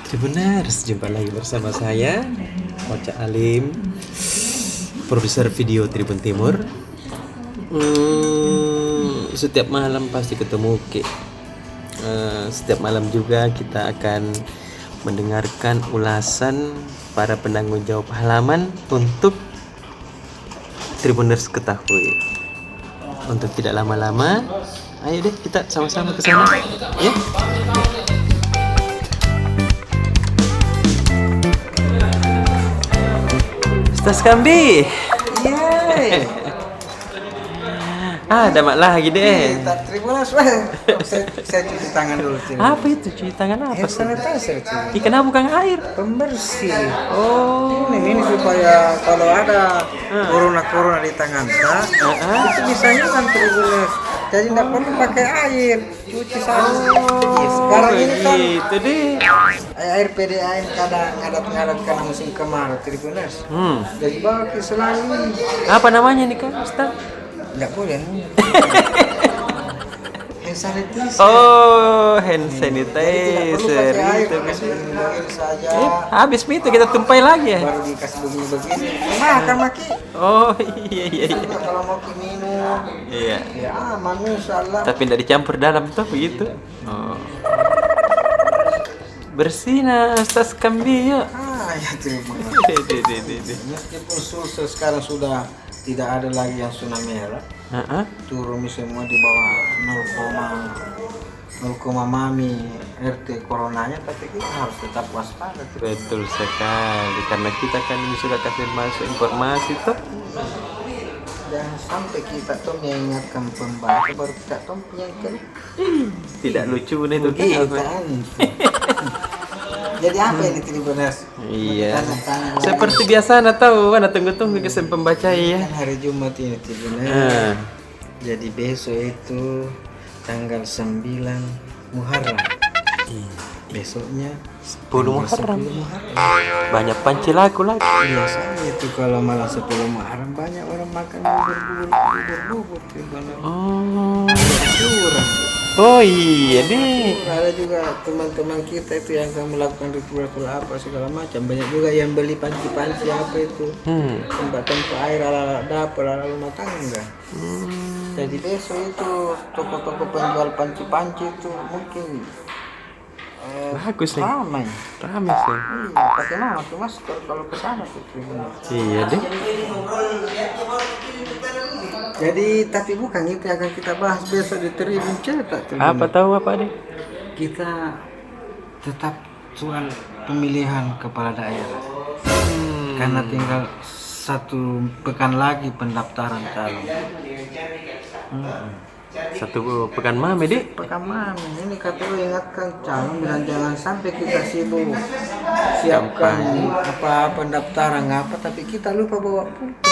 Tribuners, jumpa lagi bersama saya, Ocha Alim, produser video Tribun Timur. Setiap malam pasti ketemu Ki. Setiap malam juga kita akan mendengarkan ulasan para penanggung jawab halaman untuk Tribuners ketahui. Untuk tidak lama-lama, ayo deh kita sama-sama ke sana, ya. Stas Kambi. Yeay. Ada mak lagi deh. Tak Tribuners, saya cuci tangan dulu. Apa itu? Cuci tangan apa Hand sih? sanitizer, cuy. Ikan bukan air. Pembersih. Oh. Ini supaya kalau ada corona di tangan tak, itu bisa hilang Tribuners. Jadi tidak perlu pakai air, cuci saja. Sekarang ini kan Itu deh. air PDAM kadang ngadat-ngadat karena musim kemarau Tribuners. Jadi bawa ke selalu. Apa namanya nih Kak Ustaz? Enggak boleh. Hand sanitizer. Oh, hand Jadi tidak perlu sanitizer. pakai air, Itu. kasih begini saja. Habis itu kita tumpahin lagi ya. Baru dikasih begini. Makan maki. Oh, iya. Kalau mau minum, Iya. ya aman insyaallah. Tapi tidak dicampur dalam tuh begitu. Oh. Bersih nah Stas Kambi ya. Ya terima. Deh. Meskipun Sulsel sekarang sudah tidak ada lagi yang zona merah, turun semua di bawah 0, mami RT coronanya, tapi kita harus tetap waspada. Betul sekali, karena kita kan ini sudah kasih masuk informasi tuh. Jangan sampai kita tuh mengingatkan pembaca baru kita tuh yang Tidak lucu nih tuh kan. Jadi apa ini Tribuners? Iya. Tanya-tanya Seperti biasa anda tahu, anda tunggu-tunggu kesan pembaca ya. kan hari Jumat ini Tribuners. Jadi besok itu tanggal 9 Muharram. Besoknya 10 Muharram. Banyak panci laku lagi. biasanya itu kalau malam 10 Muharram banyak orang makan bubur Tribuners. Oh. Curang. Oh iya deh. Ada juga teman-teman kita itu yang akan melakukan ritual apa segala macam. Banyak juga yang beli panci-panci apa itu. Tempat-tempat air ala dapur ala rumah tangga. Jadi besok itu toko-toko penjual panci-panci itu mungkin Bagus nih. ramai. Rame sih. Iya, pakai masker kalau ke sana tuh. Iya deh. Jadi tapi bukan itu yang akan kita bahas besok di Tribun Cetak. Apa tahu apa deh? Kita tetap soal pemilihan kepala daerah. Karena tinggal 1 pekan lagi pendaftaran calon. 1 pekan mame deh. Pekan mana? Ini KPU ingatkan calon bilang jangan sampai kita sibuk siapkan apa pendaftaran apa, tapi kita lupa bawa pulpen.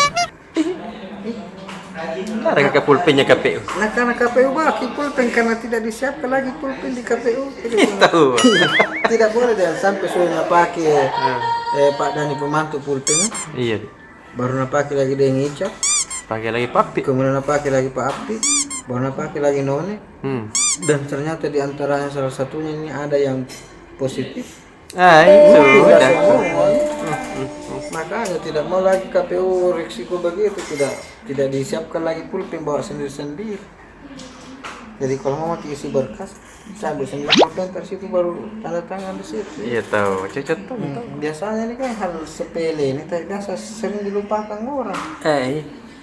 Ada ke pulpennya KPU. Nah karena KPU baki pulpen karena tidak disiapkan lagi pulpen di KPU. Tahu. Tidak boleh dan sampai sudah pakai Pak Dani pemantu pulpen. Iya. Baru pakai lagi dia ngicap. Pakai lagi papi. Kemudian pakai lagi Pak Api, baru pakai lagi None, dan ternyata di antaranya salah satunya ini ada yang positif. Itu udah. Makanya tidak mau lagi KPU risiko begitu, tidak disiapkan lagi pulpen bawa sendiri. Jadi kalau mau isi berkas, cabut sendiri pulpen terus itu baru tanda tangan di situ. Iya tahu, cocok tuh. Biasanya ini kan hal sepele ini terbiasa sering dilupakan orang.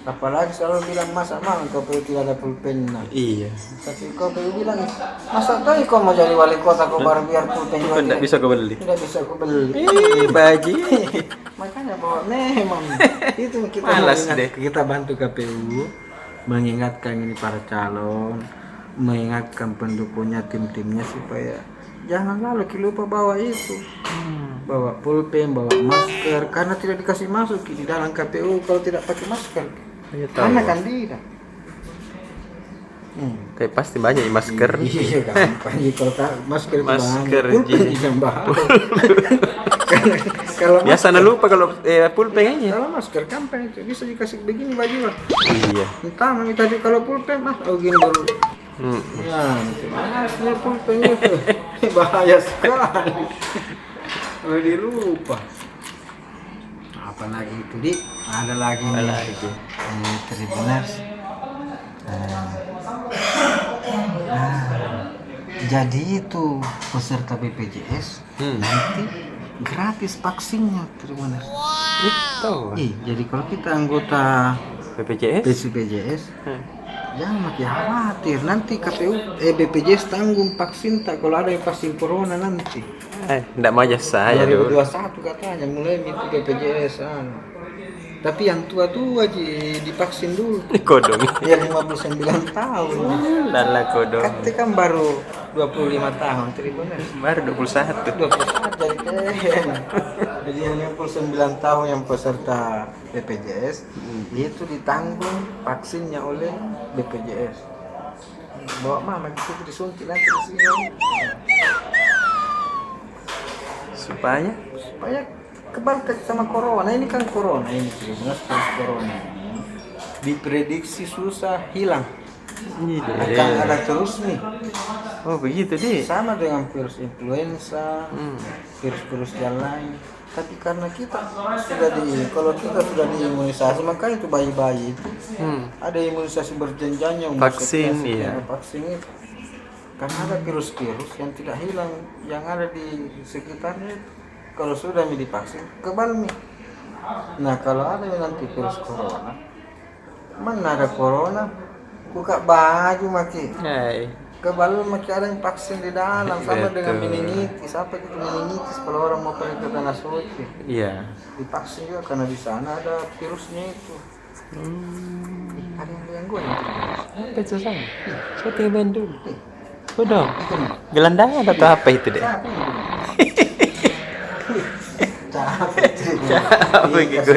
Apalagi selalu bilang masa mau KPU tidak ada pulpen. Iya. Tapi KPU bilang masa tahu kau mau jadi wali kota kau baru biar pulpen juga Tidak bisa kau beli. tidak bisa kau beli. Baji. Makanya bahwa memang itu kita Malas deh. kita bantu KPU mengingatkan ini para calon, mengingatkan pendukungnya, tim-timnya supaya jangan lalu lupa bawa itu. Bawa pulpen, bawa masker karena tidak dikasih masuk di dalam KPU kalau tidak pakai masker. Iya tahu. Karena kan tidak. Tapi pasti banyak ya masker. Iya gampang. Kalau masker itu Masker, banyak, pulpen iya. tambah. Kalau Biasa anda lupa kalau pulpen aja. kalau masker gampang itu bisa dikasih begini baju lah. Iya. Entah mami tadi kalau pulpen gini baru. Ya, asli pulpen itu bahaya sekali. Udah dilupa. Apa lagi itu Dik? Ada lagi Apa nih. lagi? Ini Tribuners. Jadi itu peserta BPJS nanti gratis vaksinnya Tribuners. Itu Jadi kalau kita anggota BPJS. BPJS jangan makin khawatir, nanti KPU BPJS tanggung vaksin tak kalau ada yang vaksin corona nanti. Enggak mau aja saya dulu. 2021 katanya mulai itu BPJS tapi yang tua-tua divaksin dulu. Kodong. Ya 59 tahun. Lala kodong. Kata kan baru 25 tahun Tribuners. Baru 21. 21 jadi keren. Jadi yang 59 tahun yang peserta BPJS itu ditanggung vaksinnya oleh BPJS. Bawa mama itu disuntik nanti di sini. Supaya Kebal sama corona. Ini kan corona ini Tribuners, corona ini diprediksi susah hilang. Akan ada terus nih. Oh begitu deh. Sama dengan virus influenza, virus-virus yang lain. Tapi karena kita kalau kita sudah diimunisasi, maka itu bayi-bayi itu ada imunisasi berjenjang Vaksin, iya. Vaksin itu. Karena ada virus-virus yang tidak hilang, yang ada di sekitarnya itu. Kalau sudah divaksin, kebal nih. Nah kalau ada nanti virus corona, mana ada corona, buka baju maki. Kebal maki ada yang vaksin di dalam sama dengan meningitis. Apa itu meningitis kalau orang mau pergi ke tanah suci? Iya. Divaksin juga karena di sana ada virusnya itu. Ada yang gangguan itu. Apa itu sama? Syuting band dulu. Kodong. Gelandangan atau apa itu deh? Capek gitu.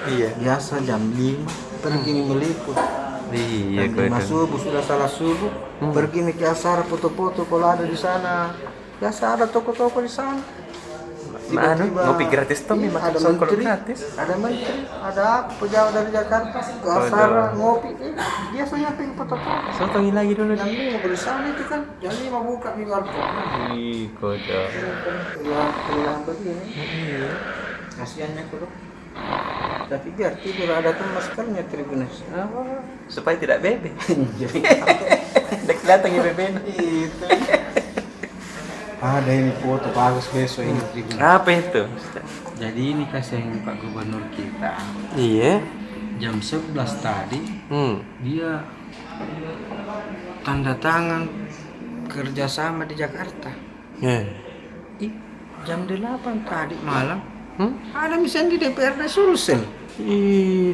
Iya. Biasa jam 5 pergi meliput. Iya, Jam 5 subuh sudah salah subuh pergi ke asar foto-foto kalau ada di sana. Biasa ada toko-toko di sana. Ngopi gratis tuh makan songkol gratis. Ada menteri, ada pejabat dari Jakarta ke asar ngopi. Biasanya pergi foto-foto. Sotongin lagi dulu. Jam 5 di sana itu kan. Jam 5 buka di luar kota. Ih, kodong. Keluar begini. Kasiannya kodok. Tapi biar tidur ada kan maskernya Tribuners. Supaya tidak bebe. Dek datang ya bebe. Itu. Ada ini foto bagus besok ini Tribuners. Apa itu? Jadi ini kasihan Pak Gubernur kita. Iya. Jam 11 tadi dia tanda tangan kerjasama di Jakarta. Jam 8 tadi malam ada misalnya di DPRD Sulsel.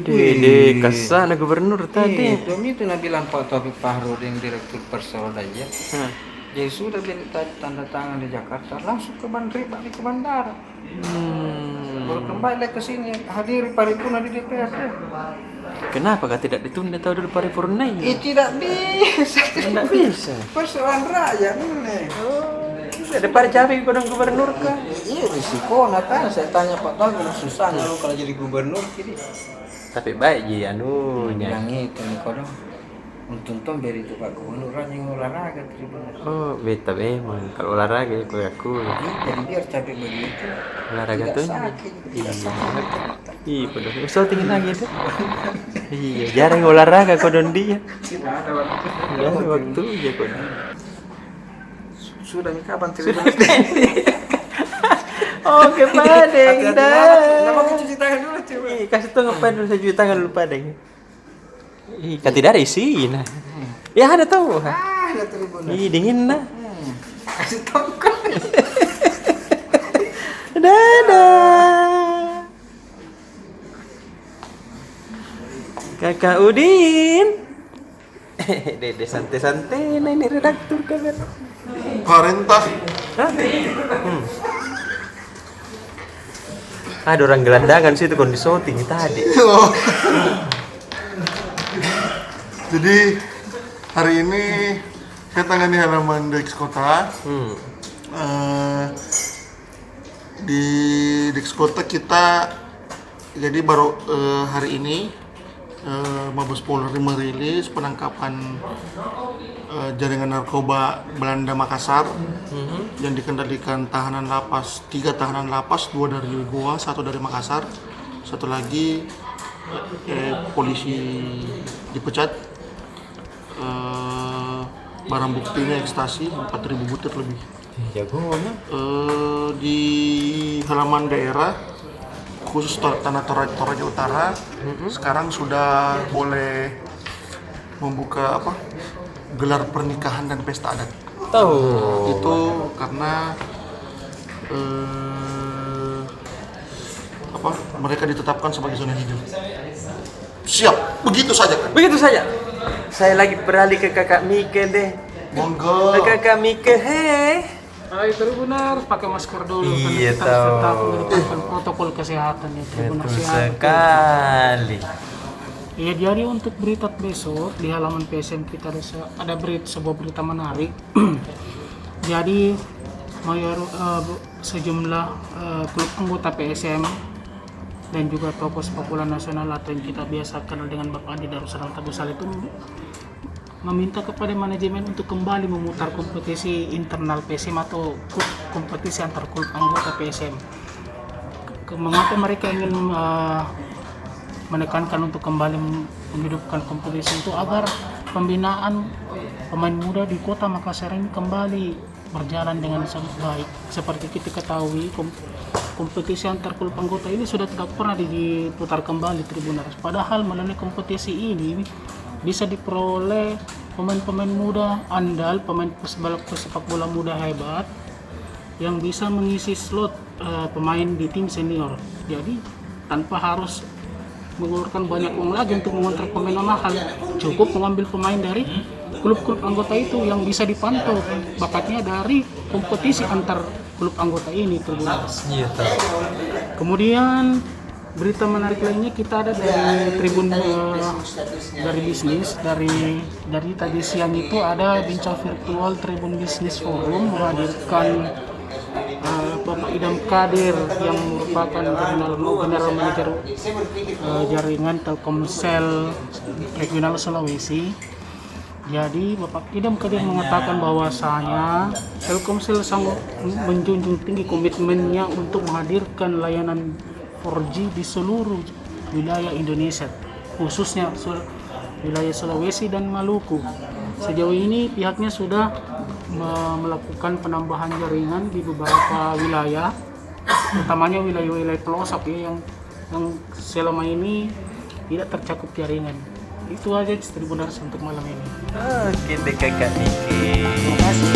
Dede kesana gubernur tadi. Itu bilang Pak Taufik Fahrudin Direktur Persaudaraan. Jadi sudah beli tanda tangan di Jakarta, langsung ke balik ke bandara. Baru kembali ke sini hadiri paripurna di DPRD. Kenapa tidak ditunda tahu dulu paripurna ini? Tidak bisa. Tidak bisa. Persoalan rakyat ini. Ada parcapi kodong gubernur kan? Iya risiko kan. Saya tanya Pak Taufik susah lu kalau jadi gubernur gini. Tapi baik ji anunya. Yang itu nih kodong. Untung beri itu Pak Gubernur yang olahraga Tribuners. Oh, beta memang kalau olahraga aku. Jadi biar capek begitu. Olahraga tidak tuh. Sakit, tidak sakit. Iya, kodong. Usah tinggi lagi tuh. Iya, jarang olahraga kodong dia. Tidak ada waktu. Tidak ada waktu ya kodong. Sudah nih kapan Tribuners? Oke, Padeng. Nama cuci tangan dulu coba. Kasih tuh ngapain dulu saya cuci tangan dulu Padeng. Kan tidak ada isi nah. Ya ada tahu. Ada Tribuners. Dingin nah. Kasih tongkol. Dadah. Kakak Udin. Dede santai-santai nah ini redaktur kan. Parentah. Ada orang gelandangan situ kondisi shooting tadi. Jadi hari ini saya tangani halaman Dex Kota. Di Dex Kota kita jadi baru hari ini Mabes Polri merilis penangkapan jaringan narkoba Belanda Makassar yang dikendalikan tiga tahanan lapas, 2 dari Goa, 1 dari Makassar, 1 lagi polisi dipecat. Barang buktinya ekstasi 4.000 butir lebih. Jagonya. Di halaman daerah khusus Tanah Toraja Utara sekarang sudah boleh membuka gelar pernikahan dan pesta adat. Tahu. Itu karena mereka ditetapkan sebagai zona hijau. Siap, begitu saja kan? Begitu saja. Saya lagi beralih ke kakak Mike deh. Monggo. Kakak Mike, hei. Itu benar, pakai masker dulu. Iya, kita tahu. tetap mengedepankan protokol kesehatan itu. Benar Betul sehat. sekali. Ya, jadi untuk berita besok di halaman PSM kita ada sebuah berita menarik. Jadi sejumlah klub anggota PSM dan juga tokoh sepak bola nasional atau yang kita biasa kenal dengan Bapak Andi Darussalam Tabusal itu meminta kepada manajemen untuk kembali memutar kompetisi internal PSM atau kompetisi antar klub anggota PSM. Mengapa mereka ingin menekankan untuk kembali menghidupkan kompetisi itu agar pembinaan pemain muda di kota Makassar ini kembali berjalan dengan sangat baik. Seperti kita ketahui, kompetisi antar klub anggota ini sudah tidak pernah diputar kembali Tribuners. Padahal melalui kompetisi ini bisa diperoleh pemain-pemain muda andal, pemain pesepak bola muda hebat yang bisa mengisi slot pemain di tim senior. Jadi tanpa harus mengeluarkan banyak uang lagi untuk mengontrak pemain mahal, cukup mengambil pemain dari klub-klub anggota itu yang bisa dipantau bakatnya dari kompetisi antar klub anggota ini Tribuners. Iya tahu. Kemudian berita menarik lainnya kita ada dari Tribun dari bisnis dari tadi siang itu ada bincang virtual Tribun Bisnis Forum menghadirkan Bapak Idam Kadir yang merupakan general manager jaringan Telkomsel regional Sulawesi. Jadi Bapak Idam Kadir mengatakan bahwasanya Telkomsel sangat menjunjung tinggi komitmennya untuk menghadirkan layanan 4G di seluruh wilayah Indonesia, khususnya wilayah Sulawesi dan Maluku. Sejauh ini pihaknya sudah melakukan penambahan jaringan di beberapa wilayah, utamanya wilayah-wilayah pelosok ya, yang selama ini tidak tercakup jaringan. Itu aja Tribuners untuk malam ini. Oke deh kakak Mike. Terima kasih.